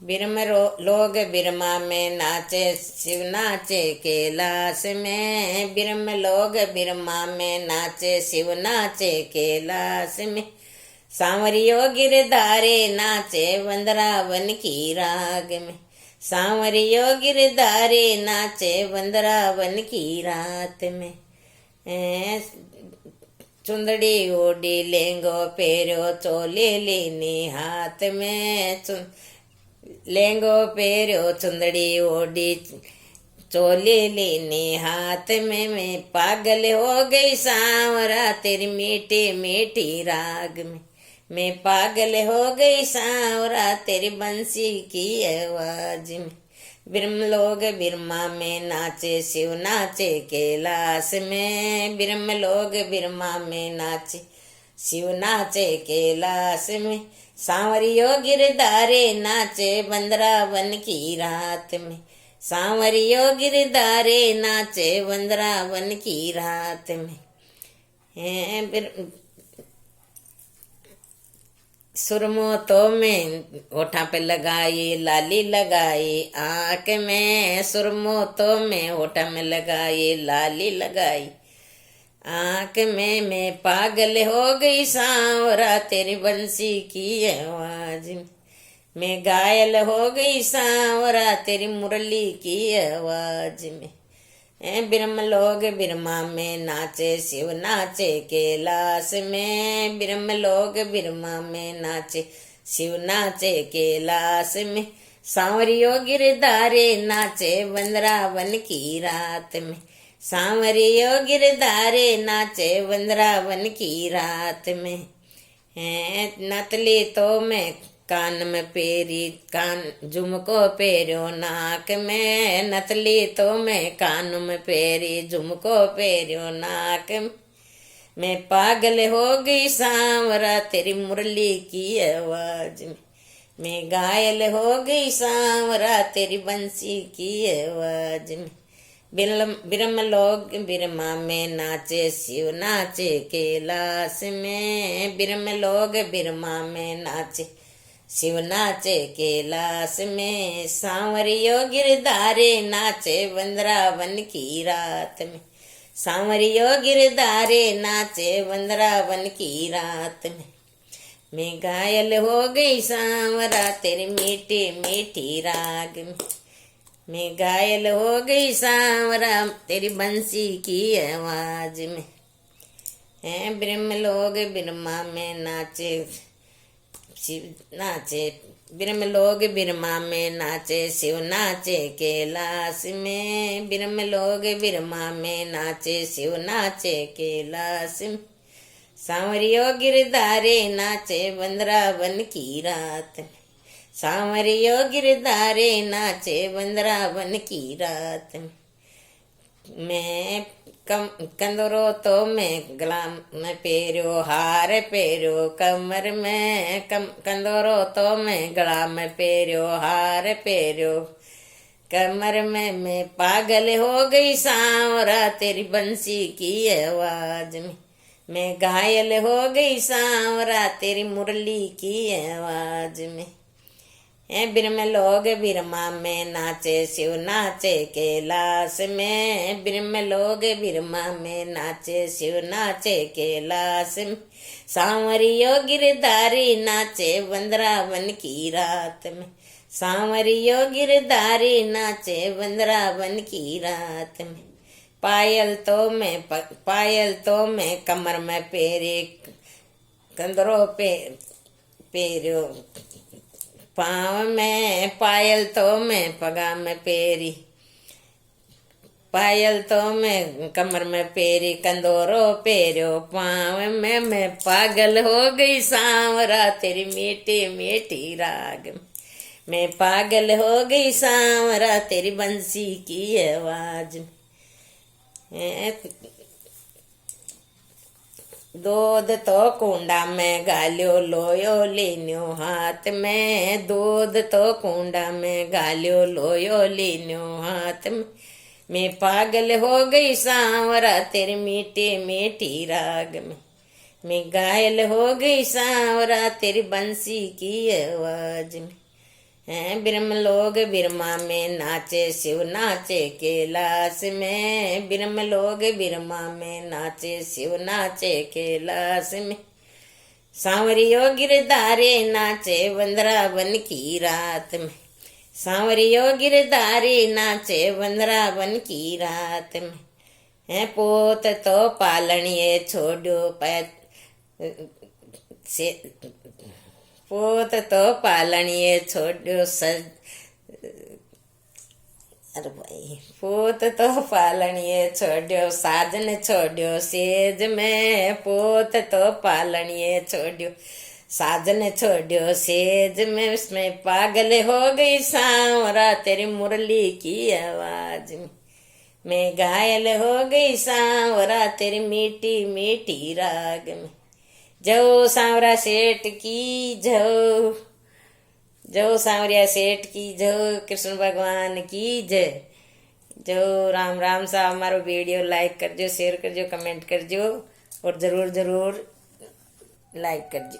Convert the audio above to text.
लोग बिरमा में नाचे, शिव नाचे कैलाश में। ब्रह्म लोग बिरमा में नाचे, शिव नाचे कैलाश में। सांवरियो गिरधारे नाचे वृंदावन की राग में। सांवरियो गिरधारे नाचे वृंदावन की रात में। चुंदड़ी ओढ़ी लेंगो पेरो, चोली लीनी हाथ में। लेंगो पेरो चुंदड़ी ओढ़ी, चोली लीनी हाथ में। मैं पागल हो गई सांवरा तेरी मीठी मीठी राग में। मैं पागल हो गई सांवरा तेरी बंसी की आवाज में। ब्रह्म लोग बिरमा में नाचे, शिव नाचे कैलाश में। ब्रह्म लोग बिरमा में नाचे, शिव नाचे कैलाश में। सांवरियो गिरधारे नाचे वृंदावन की रात में। सांवरियो गिरधारे नाचे वृंदावन की रात में। सुरमोतो में होठा पे लगाई लाली लगाई आंख में। सुरमोतो में होठा में लगाई लाली लगाई आंख में। मैं पागल हो गई सांवरा तेरी बंसी की आवाज में। मैं घायल हो गई सांवरा तेरी मुरली की आवाज में। ब्रह्म लोग बिरमा में नाचे, शिव नाचे कैलाश में। ब्रह्म लोग बिरमा में नाचे, शिव नाचे कैलाश में। सांवरियो गिरधारे नाचे वृंदावन की रात में। सांवरियो गिरधारे नाचे वृंदावन की रात में। नतली तो मैं कान में पेरी, कान झुमको पेरो नाक में। नतली तो मैं कान में पेरी, झुमको पेरो नाक में। मैं पागल हो गई सांवरा तेरी मुरली की आवाज में। मैं घायल हो गई सांवरा तेरी बंसी की आवाज में। ब्रह्म लोग बिरमा में नाचे, शिव नाचे कैलाश में। ब्रह्म लोग बिरमा में नाचे, शिव नाचे कैलाश में। सांवरियो गिरधारे नाचे वृंदावन की रात में। सांवरियो गिरधारे नाचे वृंदावन की रात में। मैं घायल हो गई सांवरा तेरी मीठी मीठी राग में। मैं घायल हो गई सांवरा तेरी बंसी की आवाज में। ब्रह्म लोग बिरमा में नाचे, शिव नाचे। ब्रह्म लोग बिरमा में नाचे, शिव नाचे कैलाश में। ब्रह्म लोग बिरमा में नाचे, शिव नाचे कैलाश में। सांवरियो गिरधारे नाचे वृंदावन की रात में। सांवरियो गिरधारे नाचे वृंदावन की रात में। मैं कंदरो तो मैं गला में पेरो, हार पेरो कमर में। कंदरो तो मैं गला में पेरो, हार पेरो कमर में। मैं पागल हो गई सांवरा तेरी बंसी की आवाज में। मैं घायल हो गई सांवरा तेरी मुरली की आवाज में। ब्रह्म लोग बिरमा में नाचे, शिव नाचे कैलाश में। ब्रह्म लोग बिरमा में नाचे, शिव नाचे कैलाश में। सांवरियो गिरधारी नाचे वृंदावन की रात में। सांवरियो गिरधारी नाचे वृंदावन की रात में। पायल तो मैं कमर में पेरे, कंदरों पे पेरो पाँव में। पायल तो मैं पगा में पेरी, पायल तो मैं कमर में पेरी, कंदोरो पेरो पाँव में। मैं पागल हो गई सांवरा तेरी मीठी मीठी राग में। मैं पागल हो गई सांवरा तेरी बंसी की आवाज में। दूध तो कुंडा में गालियो लोयो लीन्यो हाथ में। दूध तो कुंडा में गालियो लोयो लीन्यो हाथ में। मैं पागल हो गई सांवरा तेरी मीठी मीठी राग में। मैं घायल हो गई सांवरा तेरी बंसी की आवाज में। हैं ब्रह्म लोग ब्रह्मा में नाचे, शिव नाचे कैलाश में। ब्रह्म लोग ब्रह्मा में नाचे, शिव नाचे कैलाश में। सांवरियो गिरधारे नाचे वृंदावन की रात में। सांवरियो गिरधारी नाचे वृंदावन की रात में। है पोत तो पालणिए छोड़ो से पोत तो पालणिए छोड़ो अरे भाई पोत तो पालणिए छोड़ो साजन छोड़ो सेज में। पोत तो पालणिए छोड़ो साजन छोड़ो सेज में। उसमें पागल हो गई सांवरा तेरी मुरली की आवाज में। मैं घायल हो गई सांवरा तेरी मीठी मीठी राग में। जय सांवरा सेठ की जय, जय सांवरिया सेठ की जय, कृष्ण भगवान की जय। जय राम राम साहब। हमारो वीडियो लाइक करजो, शेयर करजो, कमेंट करजो और जरूर जरूर लाइक करजो।